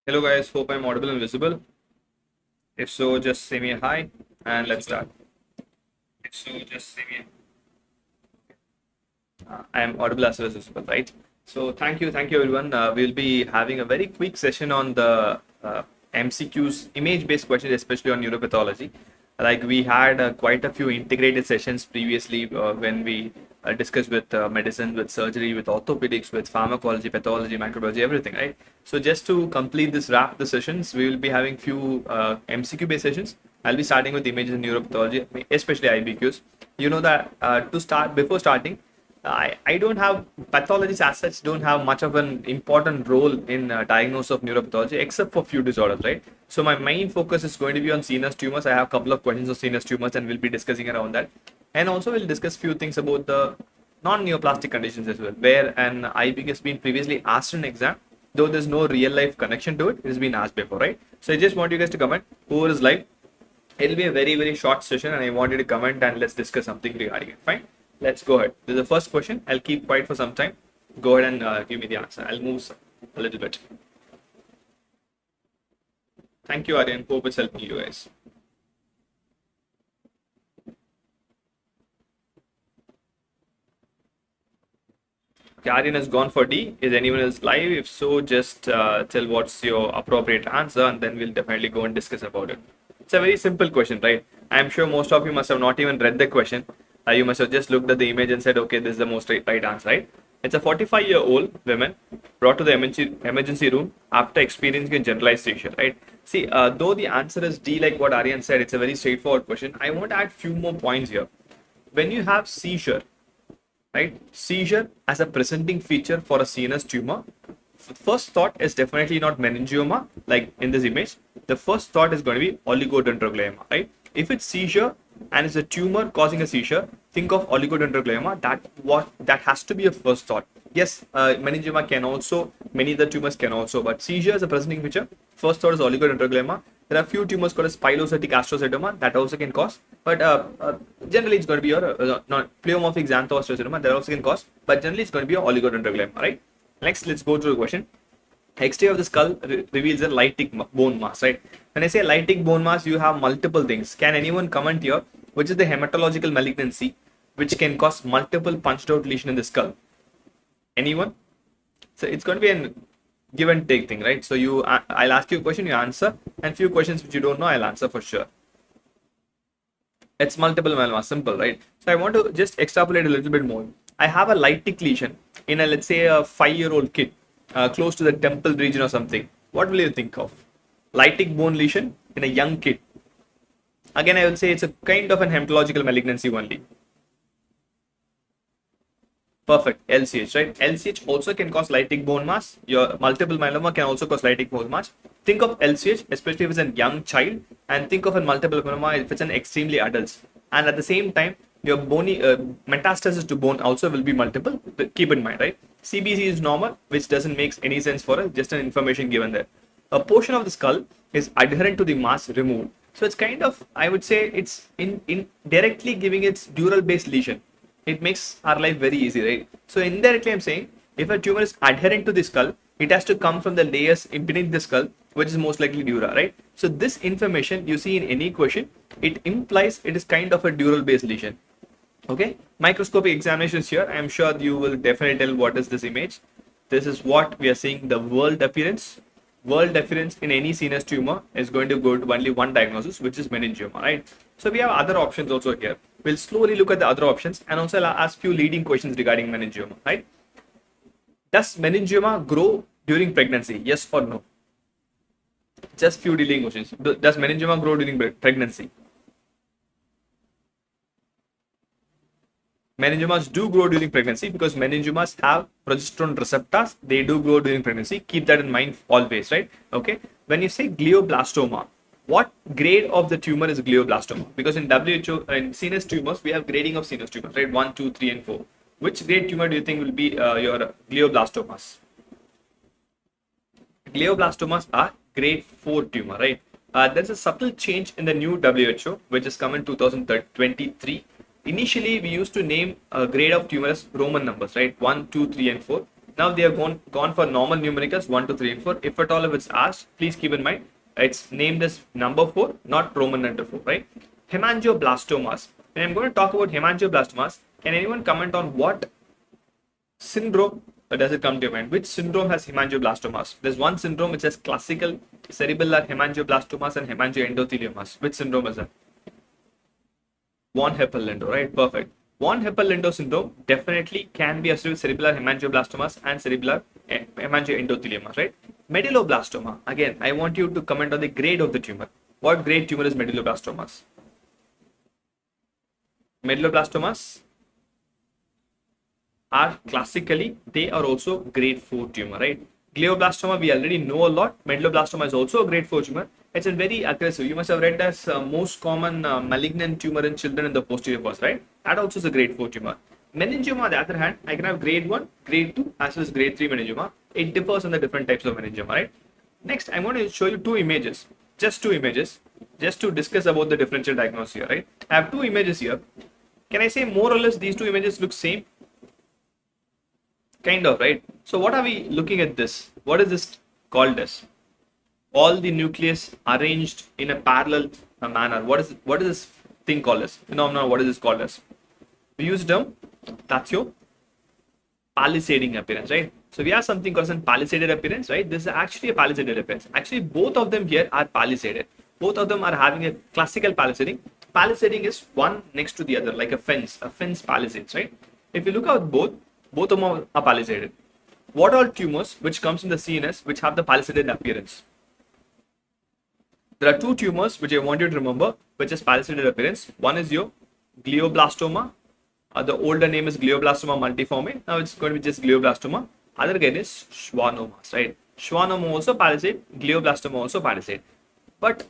Hello guys, hope I'm audible and visible. If so, just say me a hi and let's start. If so, just say me. I am audible as well as visible, right? So thank you everyone. We'll be having a very quick session on the MCQs, image-based questions, especially on neuropathology. Like we had quite a few integrated sessions previously when we discussed with medicine, with surgery, with orthopedics, with pharmacology, pathology, microbiology, everything, right? So just to complete this wrap the sessions, we will be having few MCQ-based sessions. I'll be starting with images in neuropathology, especially IBQs. You know that to start before starting. I don't have pathologists as such don't have much of an important role in diagnosis of neuropathology except for few disorders, right? So my main focus is going to be on CNS tumors. I have a couple of questions on CNS tumors and we'll be discussing around that. And also we'll discuss few things about the non-neoplastic conditions as well, where an IBQ has been previously asked in exam, though there's no real life connection to it, it has been asked before, right? So I just want you guys to comment who is live. It'll be a very short session and I want you to comment and let's discuss something regarding it. Fine. Let's go ahead. This is the first question. I'll keep quiet for some time. Go ahead and give me the answer. I'll move a little bit. Thank you, Aryan. Hope it's helping you guys. Okay, Aryan has gone for D. Is anyone else live? If so, just tell what's your appropriate answer and then we'll definitely go and discuss about it. It's a very simple question, right? I'm sure most of you must have not even read the question. You must have just looked at the image and said, okay, this is the most right answer, right? It's a 45-year-old woman brought to the emergency room after experiencing a generalized seizure, right? See, though the answer is D, like what Aryan said, it's a very straightforward question. I want to add few more points here. When you have seizure, right? Seizure as a presenting feature for a CNS tumor, first thought is definitely not meningioma, like in this image. The first thought is going to be oligodendroglioma, right? If it's seizure and it's a tumor causing a seizure, think of oligodendroglioma. That has to be a first thought. Yes, meningioma can also, many other tumors can also, but seizure is a presenting feature. First thought is oligodendroglioma. There are few tumors called as pilocytic astrocytoma that also can cause, but generally it's going to be your not pleomorphic xanthoastrocytoma that also can cause, but generally it's going to be your oligodendroglioma, right? Next, let's go to the question. X-ray of the skull reveals a lytic bone mass, right? When I say lytic bone mass, you have multiple things. Can anyone comment here which is the hematological malignancy which can cause multiple punched out lesion in the skull? Anyone? So it's going to be a give and take thing, right? So I'll ask you a question, you answer, and few questions which you don't know, I'll answer for sure. It's multiple myeloma, simple, right? So I want to just extrapolate a little bit more. I have a lytic lesion in a, let's say, a 5-year-old kid close to the temple region or something. What will you think of? Lytic bone lesion in a young kid. Again, I will say it's a kind of an hematological malignancy only. Perfect, LCH, right? LCH also can cause lytic bone mass. Your multiple myeloma can also cause lytic bone mass. Think of LCH, especially if it's a young child, and think of a multiple myeloma if it's an extremely adult. And at the same time, your bony metastasis to bone also will be multiple. Keep in mind, right? CBC is normal, which doesn't make any sense for us, just an information given there. A portion of the skull is adherent to the mass removed. So it's kind of, I would say, it's in directly giving its dural based lesion. It makes our life very easy, right? So indirectly, I'm saying if a tumor is adherent to the skull, it has to come from the layers beneath the skull, which is most likely dura, right? So this information you see in any question, it implies it is kind of a dural based lesion. Okay, microscopic examinations here. I am sure you will definitely tell what is this image. This is what we are seeing, the world appearance. World appearance in any CNS tumor is going to go to only one diagnosis, which is meningioma, right? So we have other options also here. We'll slowly look at the other options and also I'll ask few leading questions regarding meningioma, right? Does meningioma grow during pregnancy? Yes or no? Just few leading questions. Does meningioma grow during pregnancy? Meningiomas do grow during pregnancy because meningiomas have progesterone receptors. They do grow during pregnancy. Keep that in mind always, right? Okay. When you say glioblastoma, what grade of the tumor is glioblastoma? Because in WHO, in CNS tumors, we have grading of CNS tumors, right? 1, 2, 3, and 4. Which grade tumor do you think will be your glioblastomas? Glioblastomas are grade 4 tumor, right? There's a subtle change in the new WHO, which is come in 2023. Initially, we used to name a grade of tumor as Roman numbers, right? 1, 2, 3, and 4. Now they have gone for normal numericals 1, 2, 3, and 4. If at all if it's asked, please keep in mind it's named as number 4, not Roman letter 4, right? Hemangioblastomas. When I'm going to talk about hemangioblastomas, can anyone comment on what syndrome does it come to your mind? Which syndrome has hemangioblastomas? There's one syndrome which has classical cerebellar hemangioblastomas and hemangioendotheliomas. Which syndrome is that? Von Hippel-Lindau, right? Perfect. Von Hippel-Lindau syndrome definitely can be associated with cerebellar hemangioblastomas and cerebellar hemangioendotheliomas, right? Medulloblastoma. Again, I want you to comment on the grade of the tumor. What grade tumor is medulloblastomas? Medulloblastomas are classically, they are also grade 4 tumor, right? Glioblastoma, we already know a lot. Medulloblastoma is also a grade 4 tumor. It's a very aggressive. You must have read as most common malignant tumor in children in the posterior first, right? That also is a grade 4 tumor. Meningioma, on the other hand, I can have grade 1, grade 2, as well as grade 3 meningioma. It differs on the different types of meningioma, right? Next, I'm going to show you two images, just two images, just to discuss about the differential diagnosis here, right? I have two images here. Can I say more or less these two images look same? Kind of, right? So what are we looking at this? What is this called as? All the nucleus arranged in a parallel manner. What is this thing called as? Phenomenon, what is this called as? We use the term, that's your palisading appearance, right? So we have something called as palisaded appearance, right? This is actually a palisaded appearance. Actually, both of them here are palisaded. Both of them are having a classical palisading. Palisading is one next to the other, like a fence palisades, right? If you look at both of them are palisaded. What are tumors which comes in the CNS which have the palisaded appearance? There are two tumors which I want you to remember, which is palisaded appearance. One is your glioblastoma. The older name is glioblastoma multiforme. Now it's going to be just glioblastoma. Other again is schwannomas, right? Schwannoma also palisade, glioblastoma also palisade. But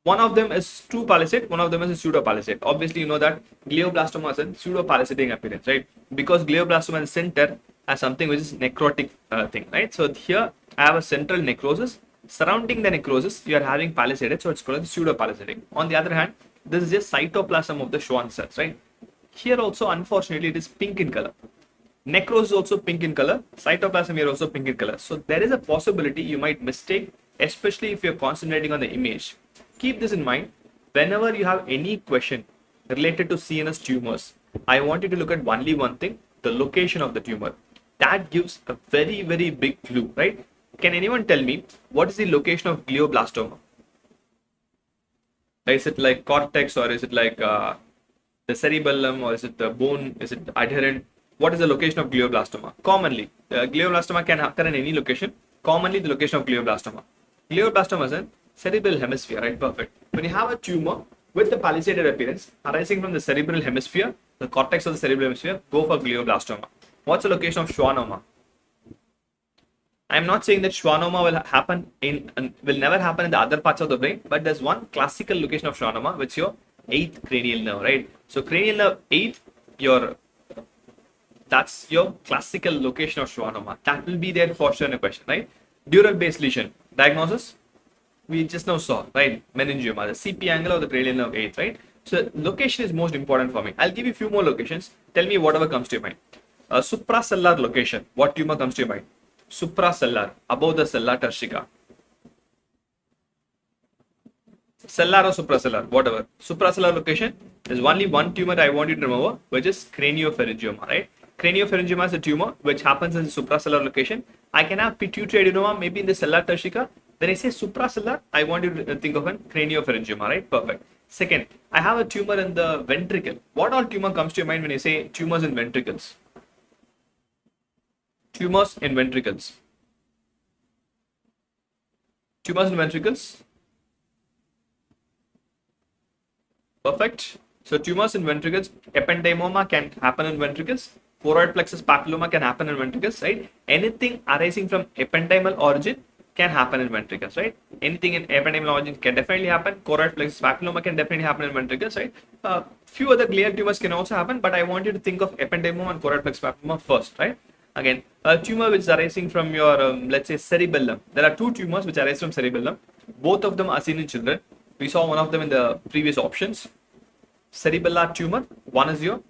one of them is true palisade, one of them is a pseudo palisade. Obviously, you know that glioblastoma is a pseudo palisading appearance, right? Because glioblastoma in the center has something which is necrotic thing, right? So here I have a central necrosis. Surrounding the necrosis, you are having palisaded, so it's called pseudo palisading. On the other hand, this is just cytoplasm of the Schwann cells, right? Here also, unfortunately, it is pink in color. Necrosis is also pink in color. Cytoplasm here also pink in color. So there is a possibility you might mistake, especially if you're concentrating on the image. Keep this in mind. Whenever you have any question related to CNS tumors, I want you to look at only one thing, the location of the tumor. That gives a very, very big clue, right? Can anyone tell me what is the location of glioblastoma? Is it like cortex, or is it like the cerebellum, or is it the bone? Is it adherent? What is the location of glioblastoma? Commonly, glioblastoma can occur in any location. Commonly, the location of glioblastoma. Glioblastoma is in cerebral hemisphere, right? Perfect. When you have a tumor with the palisaded appearance arising from the cerebral hemisphere, the cortex of the cerebral hemisphere, go for glioblastoma. What's the location of schwannoma? I'm not saying that schwannoma will never happen in the other parts of the brain, but there's one classical location of schwannoma, which is your 8th cranial nerve, right? So cranial nerve 8th, that's your classical location of schwannoma. That will be there for sure in a question, right? Dural base lesion. Diagnosis? We just now saw, right? Meningioma, the CP angle of the cranial nerve 8th, right? So location is most important for me. I'll give you a few more locations. Tell me whatever comes to your mind. Supracellular location. What tumor comes to your mind? Supracellular, above the cella turcica. Cellular or supracellular, whatever. Supracellular location. There's only one tumor I want you to remember, which is craniopharyngioma, right? Craniopharyngioma is a tumor which happens in the supracellular location. I can have pituitary adenoma maybe in the cellular turcica. When I say supracellular, I want you to think of a craniopharyngioma, right? Perfect. Second, I have a tumor in the ventricle. What all tumor comes to your mind when you say tumors in ventricles? Tumors in ventricles. Tumors in ventricles. Perfect. So tumors in ventricles, ependymoma can happen in ventricles. Choroid plexus papilloma can happen in ventricles, right? Anything arising from ependymal origin can happen in ventricles, right? Anything in ependymal origin can definitely happen. Choroid plexus papilloma can definitely happen in ventricles, right? Few other glial tumors can also happen, but I want you to think of ependymoma and choroid plexus papilloma first, right? Again, a tumor which is arising from your, let's say, cerebellum. There are two tumors which arise from cerebellum. Both of them are seen in children. We saw one of them in the previous options. Cerebellar tumor. One is your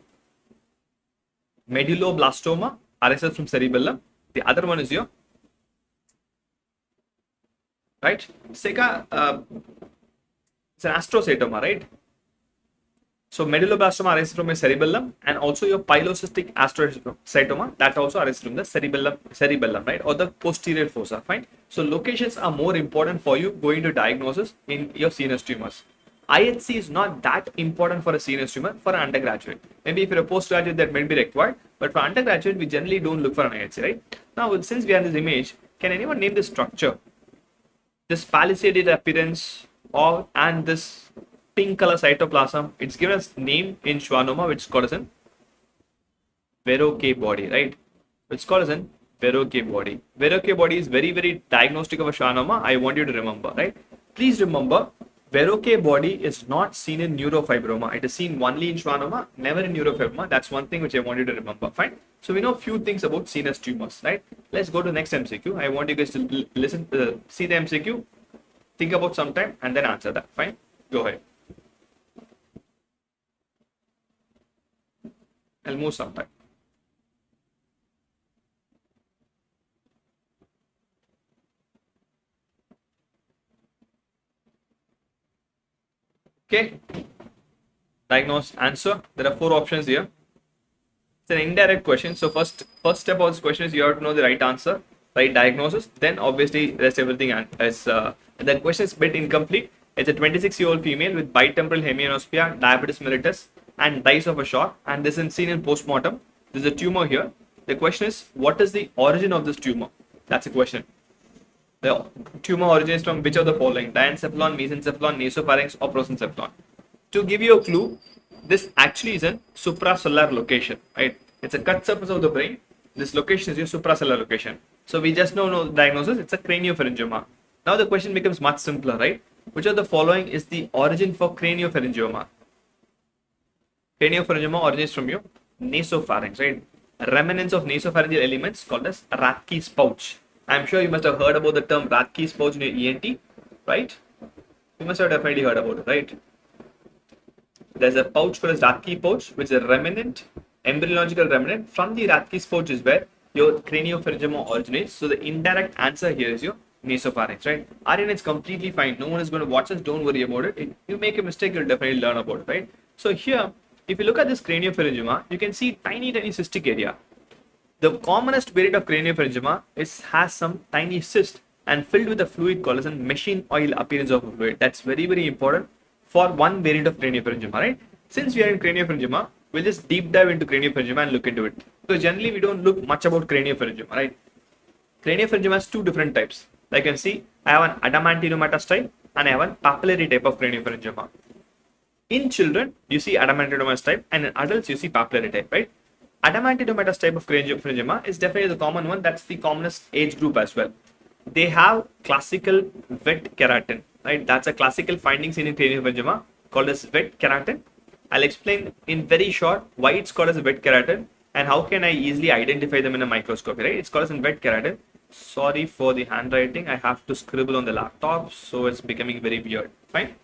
medulloblastoma. arises from cerebellum. The other one is your, right, 𝐬𝐴, it's an astrocytoma, right? So medulloblastoma arises from a cerebellum, and also your pilocystic astrocytoma, that also arises from the cerebellum, right, or the posterior fossa, fine. So locations are more important for you going to diagnosis in your CNS tumors. IHC is not that important for a CNS tumor for an undergraduate. Maybe if you're a postgraduate, that may be required, but for undergraduate, we generally don't look for an IHC, right? Now, since we have this image, can anyone name the structure? This palisaded appearance and this pink color cytoplasm, it's given as name in schwannoma, which is called as an Verroque body, right? It's called as an Verroque body. Verroque body is very, very diagnostic of a schwannoma. I want you to remember, right? Please remember, Verroque body is not seen in neurofibroma. It is seen only in schwannoma, never in neurofibroma. That's one thing which I want you to remember, fine? So we know a few things about CNS tumors, right? Let's go to next MCQ. I want you guys to listen, see the MCQ, think about some time, and then answer that, fine? Go ahead. I'll move sometime. Okay. Diagnose, answer. There are 4 options here. It's an indirect question. So first step of this question is you have to know the right answer, right diagnosis. Then obviously rest everything is the question is a bit incomplete. It's a 26-year-old female with bitemporal hemianospia, diabetes mellitus, and dies of a shock, and this is seen in postmortem. There's a tumor here. The question is, what is the origin of this tumor? That's a question. The tumor originates from which of the following? Diencephalon, mesencephalon, nasopharynx, or prosencephalon. To give you a clue, this actually is a supracellular location, right? It's a cut surface of the brain. This location is your supracellular location. So we just know the diagnosis. It's a craniopharyngioma. Now the question becomes much simpler, right? Which of the following is the origin for craniopharyngioma? Craniopharyngioma originates from your nasopharynx, right? Remnants of nasopharyngeal elements called as Rathke's pouch. I'm sure you must have heard about the term Rathke's pouch in your ENT, right? You must have definitely heard about it, right? There's a pouch called as Rathke pouch, which is a remnant, embryological remnant from the Rathke's pouch is where your craniopharyngioma originates. So the indirect answer here is your nasopharynx, right? Aryan, it's completely fine. No one is going to watch us. Don't worry about it. If you make a mistake, you'll definitely learn about it, right? So here, if you look at this craniopharyngioma, you can see tiny cystic area. The commonest variant of craniopharyngioma has some tiny cyst and filled with a fluid called as a machine oil appearance of a fluid. That's very, very important for one variant of craniopharyngioma, right? Since we are in craniopharyngioma, we'll just deep dive into craniopharyngioma and look into it. Because generally we don't look much about craniopharyngioma, right? Craniopharyngioma has 2 different types. Like you can see, I have an adamantinomatous type and I have a papillary type of craniopharyngioma. In children, you see adamantinomatous type, and in adults, you see papillary type, right? Adamantinomatous type of craniopharyngioma is definitely the common one. That's the commonest age group as well. They have classical wet keratin, right? That's a classical finding seen in craniopharyngioma called as wet keratin. I'll explain in very short why it's called as a wet keratin and how can I easily identify them in a microscopy, right? It's called as a wet keratin. Sorry for the handwriting. I have to scribble on the laptop, so it's becoming very weird. Fine.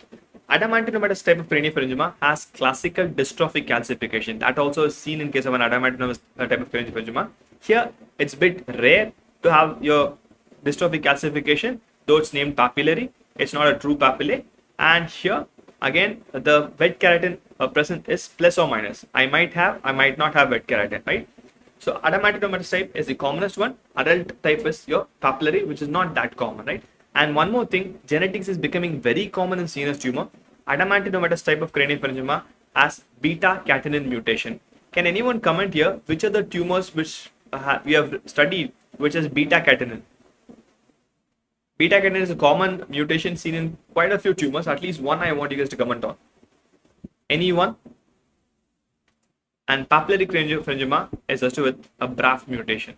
Adamantinomatous type of craniopharyngioma has classical dystrophic calcification. That also is seen in case of an adamantinomatous type of craniopharyngioma. Here, it's a bit rare to have your dystrophic calcification, though it's named papillary. It's not a true papillae. And here, again, the wet keratin present is plus or minus. I might have, I might not have wet keratin, right? So adamantinomatous type is the commonest one. Adult type is your papillary, which is not that common, right? And one more thing, genetics is becoming very common in CNS tumor. Adamantinomatous type of craniopharyngioma has beta-catenin mutation. Can anyone comment here which are the tumors which we have studied which is beta-catenin? Beta-catenin is a common mutation seen in quite a few tumors. At least one I want you guys to comment on. Anyone? And papillary craniopharyngioma is associated with a BRAF mutation.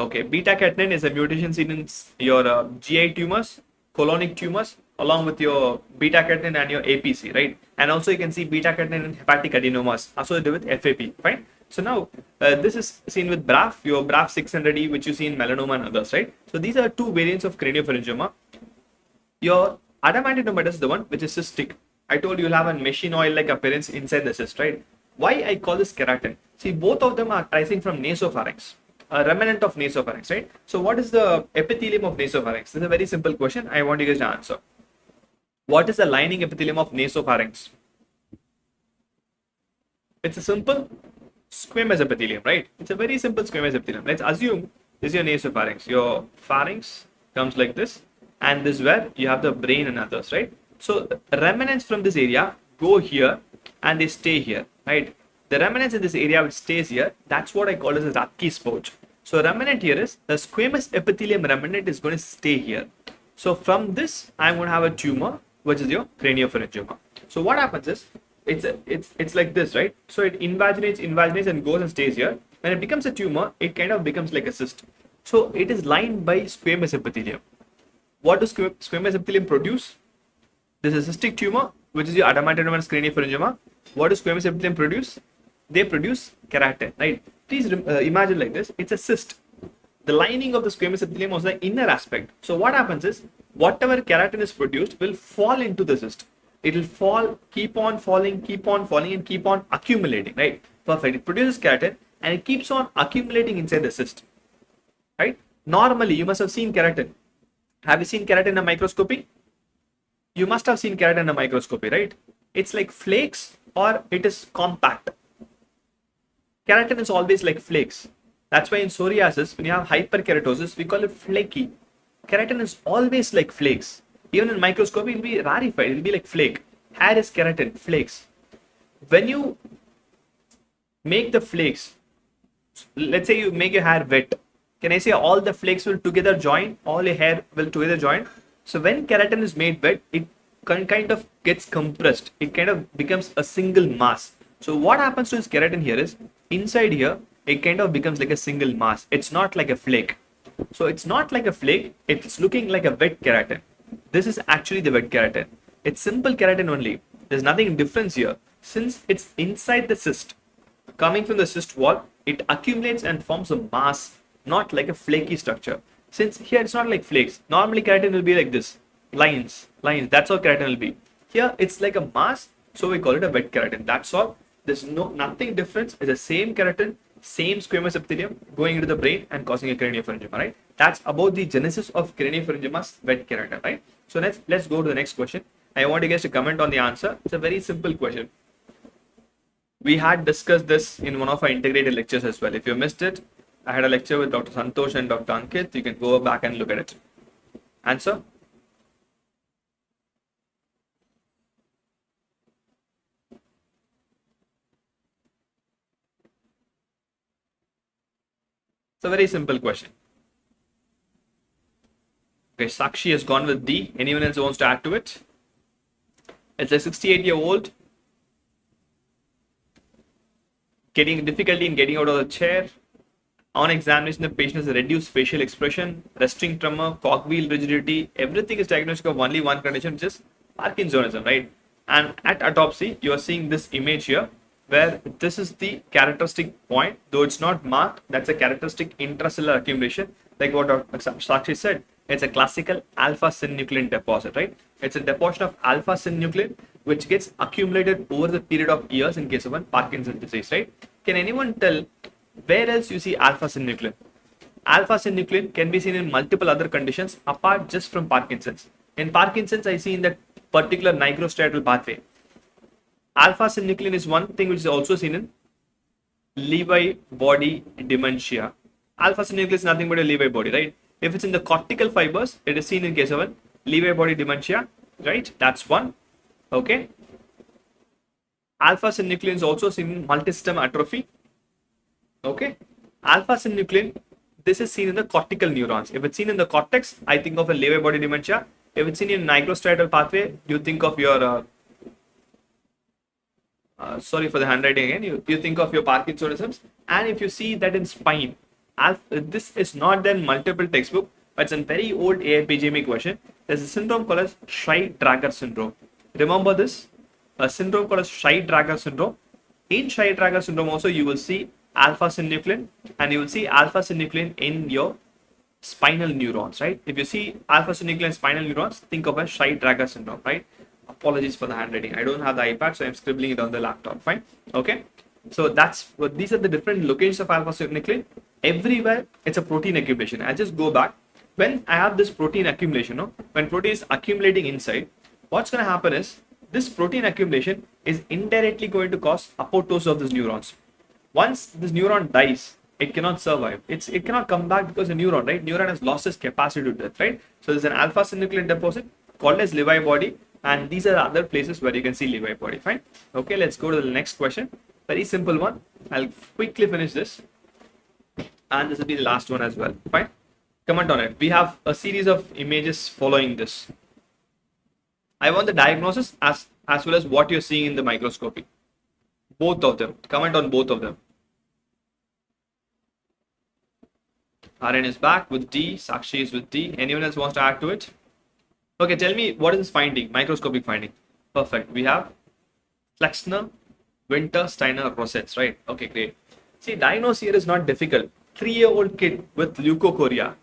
Okay, beta-catenin is a mutation seen in your GI tumors, colonic tumors, along with your beta-catenin and your APC, right? And also you can see beta-catenin in hepatic adenomas associated with FAP, fine? So now this is seen with BRAF, your BRAF 600E, which you see in melanoma and others, right? So these are 2 variants of craniopharyngioma. Your adamantinomatous is the one which is cystic. I told you will have a machine oil-like appearance inside the cyst, right? Why I call this keratin? See, both of them are arising from nasopharynx, a remnant of nasopharynx, right? So what is the epithelium of nasopharynx? This is a very simple question. I want you guys to answer. What is the lining epithelium of nasopharynx? It's a simple squamous epithelium, right? It's a very simple squamous epithelium. Let's assume this is your nasopharynx. Your pharynx comes like this, and this is where you have the brain and others, right? So remnants from this area go here and they stay here, right? The remnants in this area which stays here, that's what I call as a Rathke's pouch. So remnant here is the squamous epithelium remnant is going to stay here. So from this, I'm going to have a tumor, which is your craniopharyngioma. So what happens is, it's like this, right? So it invaginates and goes and stays here. When it becomes a tumor, it kind of becomes like a cyst. So it is lined by squamous epithelium. What does squamous epithelium produce? This is a cystic tumor, which is your adamantinomatous craniopharyngioma. What does squamous epithelium produce? They produce keratin, right? Please imagine like this. It's a cyst. The lining of the squamous epithelium was the inner aspect. So what happens is, whatever keratin is produced will fall into the cyst. It will fall, keep on falling, and keep on accumulating, right? Perfect. It produces keratin and it keeps on accumulating inside the cyst, right? Normally, you must have seen keratin. Have you seen keratin in a microscopy? You must have seen keratin in a microscopy, right? It's like flakes or it is compact. Keratin is always like flakes. That's why in psoriasis, when you have hyperkeratosis, we call it flaky. Keratin is always like flakes. Even in microscopy, it will be rarefied. It will be like flake. Hair is keratin, flakes. When you make the flakes, let's say you make your hair wet. Can I say all the flakes will together join? All your hair will together join. So when keratin is made wet, it kind of gets compressed. It kind of becomes a single mass. So what happens to this keratin here is, inside here, it kind of becomes like a single mass. It's not like a flake. So it's not like a flake. It's looking like a wet keratin. This is actually the wet keratin. It's simple keratin only. There's nothing different here. Since it's inside the cyst, coming from the cyst wall, it accumulates and forms a mass, not like a flaky structure. Since here it's not like flakes. Normally keratin will be like this. Lines. That's how keratin will be. Here it's like a mass, so we call it a wet keratin. That's all. There's nothing different. It's the same keratin, same squamous epithelium going into the brain and causing a craniopharyngioma, right? That's about the genesis of craniopharyngioma's wet keratin, right? So let's go to the next question. I want you guys to comment on the answer. It's a very simple question. We had discussed this in one of our integrated lectures as well. If you missed it, I had a lecture with Dr. Santosh and Dr. Ankit. You can go back and look at it. Answer? It's a very simple question. Okay, Sakshi has gone with D. Anyone else who wants to add to it? It's a 68-year-old getting difficulty in getting out of the chair. On examination, the patient has a reduced facial expression, resting tremor, cogwheel rigidity. Everything is diagnostic of only one condition, which is Parkinsonism, right? And at autopsy, you are seeing this image here, where this is the characteristic point, though it's not marked. That's a characteristic intracellular accumulation, like what Dr. Sakshi said. It's a classical alpha-synuclein deposit, right? It's a deposit of alpha-synuclein which gets accumulated over the period of years in case of a Parkinson's disease, right? Can anyone tell where else you see alpha-synuclein? Alpha-synuclein can be seen in multiple other conditions apart just from Parkinson's. In Parkinson's, I see in that particular nigrostriatal pathway. Alpha-synuclein is one thing which is also seen in Lewy body dementia. Alpha-synuclein is nothing but a Lewy body, right? If it's in the cortical fibers, it is seen in case of a Lewy body dementia, right? That's one. Okay. Alpha-synuclein is also seen in multisystem atrophy. Okay. Alpha-synuclein, this is seen in the cortical neurons. If it's seen in the cortex, I think of a Lewy body dementia. If it's seen in nigrostriatal pathway, you think of your sorry for the handwriting again. You think of your Parkinsonisms. And if you see that in spine, this is not then multiple textbook, but it's a very old AIPGME question. There's a syndrome called as Shy-Drager syndrome. Remember this? A syndrome called as Shy-Drager syndrome. In Shy-Drager syndrome also you will see alpha-synuclein, and you will see alpha-synuclein in your spinal neurons, right? If you see alpha-synuclein spinal neurons, think of a Shy-Drager syndrome, right? Apologies for the handwriting. I don't have the iPad, so I'm scribbling it on the laptop. Fine. Okay. So these are the different locations of alpha-synuclein. Everywhere it's a protein accumulation. I'll just go back. When I have this protein accumulation, no, when protein is accumulating inside, what's going to happen is this protein accumulation is indirectly going to cause apoptosis of these neurons. Once this neuron dies, it cannot survive. It cannot come back because the neuron, right? Neuron has lost its capacity to death, right? So there's an alpha-synuclein deposit called as Levi body, and these are the other places where you can see Levi body. Fine. Okay, let's go to the next question. Very simple one. I'll quickly finish this, and this will be the last one as well. Fine. Comment on it. We have a series of images following this. I want the diagnosis as well as what you're seeing in the microscopy. Both of them. Comment on both of them. RN is back with D. Sakshi is with D. Anyone else wants to add to it? Okay, tell me what is this finding, microscopic finding. Perfect. We have Flexner, Winter, Steiner, Rosettes, right? Okay, great. See, diagnosis here is not difficult. 3-year-old kid with leukocoria.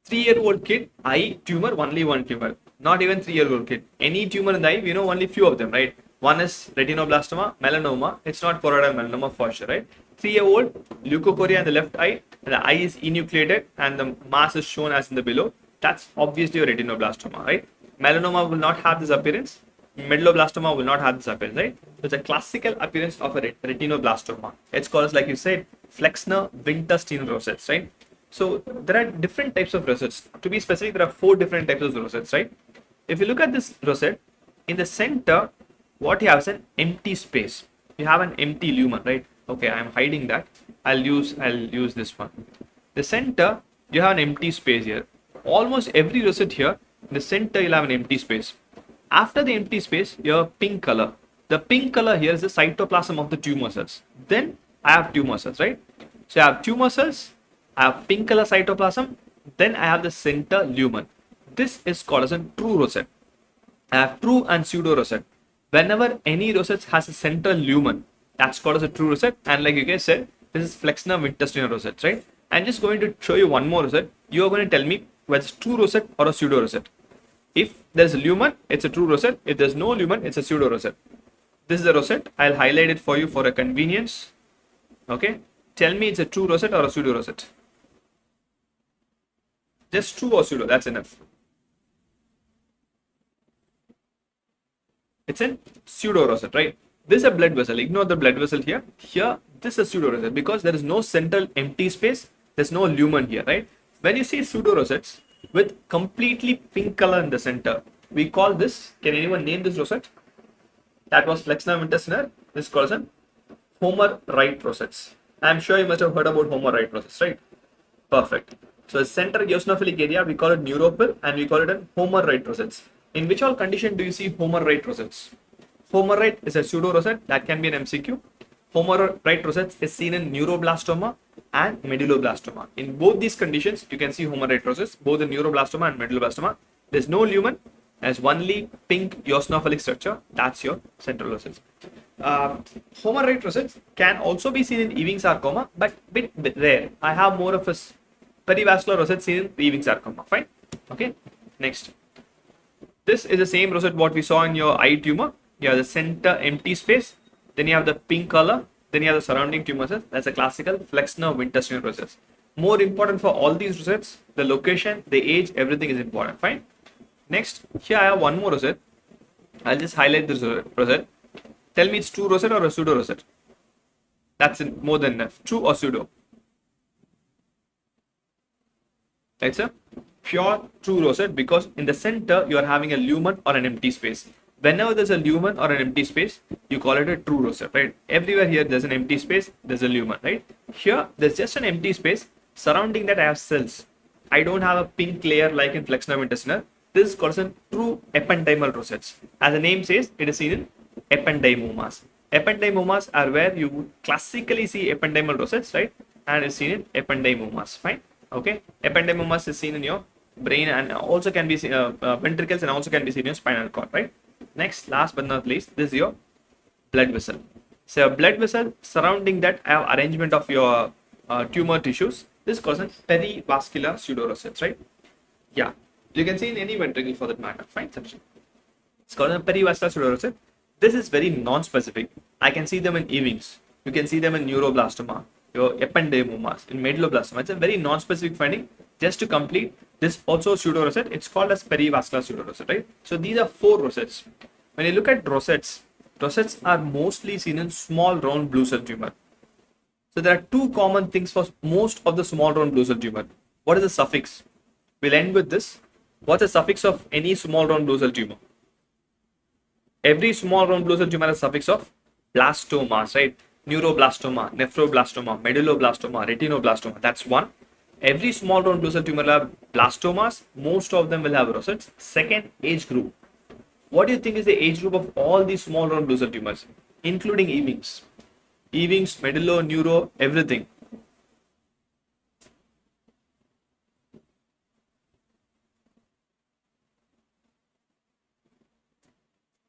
3-year-old kid, eye tumor, only one tumor. Not even 3-year-old kid. Any tumor in the eye, we know only few of them, right? One is retinoblastoma, melanoma. It's not choroidal melanoma for sure, right? 3-year-old, leukocoria in the left eye, and the eye is enucleated, and the mass is shown as in the below. That's obviously a retinoblastoma, right? Melanoma will not have this appearance. Medulloblastoma will not have this appearance, right? So it's a classical appearance of a retinoblastoma. It's called, like you said, Flexner, Winter, Steiner rosettes, right? So there are different types of rosettes. To be specific, there are 4 different types of rosettes, right? If you look at this rosette, in the center, what you have is an empty space. You have an empty lumen, right? Okay, I'm hiding that. I'll use this one. The center, you have an empty space here. Almost every rosette here, in the center, you'll have an empty space. After the empty space, you have pink color. The pink color here is the cytoplasm of the tumor cells. Then I have tumor cells, right? So I have tumor cells, I have pink color cytoplasm, then I have the center lumen. This is called as a true rosette. I have true and pseudo rosette. Whenever any rosette has a center lumen, that's called as a true rosette. And like you guys said, this is Flexner, Winter, Steiner rosette, right? I'm just going to show you one more rosette. You are going to tell me whether it's true rosette or a pseudo rosette. If there's a lumen, it's a true rosette. If there's no lumen, it's a pseudo rosette. This is a rosette. I'll highlight it for you for a convenience. Okay. Tell me it's a true rosette or a pseudo rosette. Just true or pseudo. That's enough. It's a pseudo rosette, right? This is a blood vessel. Ignore the blood vessel here. Here, this is pseudo rosette because there is no central empty space. There's no lumen here, right? When you see pseudo rosettes with completely pink color in the center, we call this, can anyone name this rosette? That was Flexner, Winter, Steiner. This is called as Homer Wright rosettes. I'm sure you must have heard about Homer Wright rosettes, right? Perfect. So the center eosinophilic area, we call it neuropil and we call it a Homer Wright rosettes. In which all condition do you see Homer Wright rosettes? Homer Wright is a pseudo rosette. That can be an MCQ. Homer Wright rosettes is seen in neuroblastoma and medulloblastoma. In both these conditions, you can see Homer Wright rosettes, both in neuroblastoma and medulloblastoma. There's no lumen, there's only pink eosinophilic structure. That's your central rosettes. Homer Wright rosettes can also be seen in Ewing sarcoma, but bit rare. I have more of a perivascular rosette seen in Ewing sarcoma. Fine. Okay. Next. This is the same rosette what we saw in your eye tumor. You have the center empty space, then you have the pink color, then you have the surrounding tumor cells. That's a classical Flexner, Winter, Steiner rosettes. More important for all these rosettes, the location, the age, everything is important. Fine. Next, here I have one more rosette. I'll just highlight this rosette. Tell me it's true rosette or a pseudo rosette. That's more than enough. True or pseudo? It's a pure true rosette because in the center you are having a lumen or an empty space. Whenever there's a lumen or an empty space, you call it a true rosette, right? Everywhere here there's an empty space, there's a lumen, right? Here there's just an empty space. Surrounding that I have cells. I don't have a pink layer like in Flexner, Winter, Steiner. This is called a true ependymal rosettes. As the name says, it is seen in ependymomas. Ependymomas are where you would classically see ependymal rosettes, right? And it's seen in ependymomas. Fine. Okay. Ependymomas is seen in your brain and also can be seen ventricles and also can be seen in your spinal cord, right? Next, last but not least, this is your blood vessel. So a blood vessel surrounding that I have arrangement of your tumor tissues. This is called a perivascular pseudorosettes, right? Yeah, you can see in any ventricle for that matter. Fine, section. It's called a perivascular pseudorosette. This is very non-specific. I can see them in Ewing's. You can see them in neuroblastoma, your ependymomas, in medulloblastoma. It's a very non-specific finding. Just to complete, this also pseudorosette. It's called as perivascular pseudorosette, right? So these are 4 rosettes. When you look at rosettes, rosettes are mostly seen in small round blue cell tumor. So there are 2 common things for most of the small round blue cell tumor. What is the suffix? We'll end with this. What's the suffix of any small round blue cell tumor? Every small round blue cell tumor has a suffix of blastomas, right? Neuroblastoma, nephroblastoma, medulloblastoma, retinoblastoma. That's one. Every small round blue cell tumor will have blastomas. Most of them will have rosettes. Second, age group. What do you think is the age group of all these small round blue cell tumors, including Ewing's? Ewing's, medullo, neuro, everything.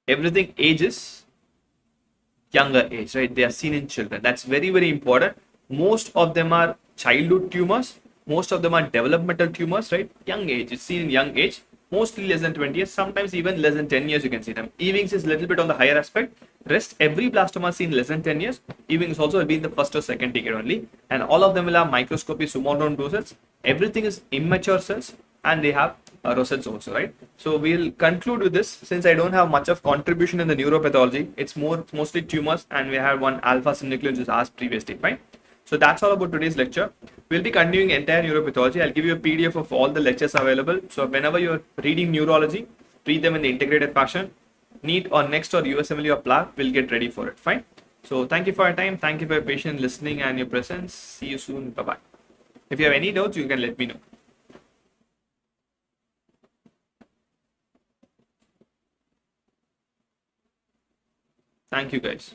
Everything ages younger age, right? They are seen in children. That's very, very important. Most of them are childhood tumors. Most of them are developmental tumors, right? Young age. It's seen in young age. Mostly less than 20 years. Sometimes even less than 10 years you can see them. Ewing's is a little bit on the higher aspect. Rest, every blastoma seen less than 10 years. Ewing's also will be in the first or second decade only. And all of them will have microscopy small round blue cells. Everything is immature cells. And they have rosettes also, right? So we'll conclude with this. Since I don't have much of contribution in the neuropathology, it's mostly tumors, and we have one alpha synuclein which is asked previously, fine? So that's all about today's lecture. We'll be continuing entire neuropathology. I'll give you a PDF of all the lectures available. So whenever you're reading neurology, read them in the integrated fashion. NEET or NEXT or USMLE or PLA will get ready for it, fine? So thank you for your time. Thank you for your patience, listening, and your presence. See you soon. Bye-bye. If you have any doubts, you can let me know. Thank you, guys.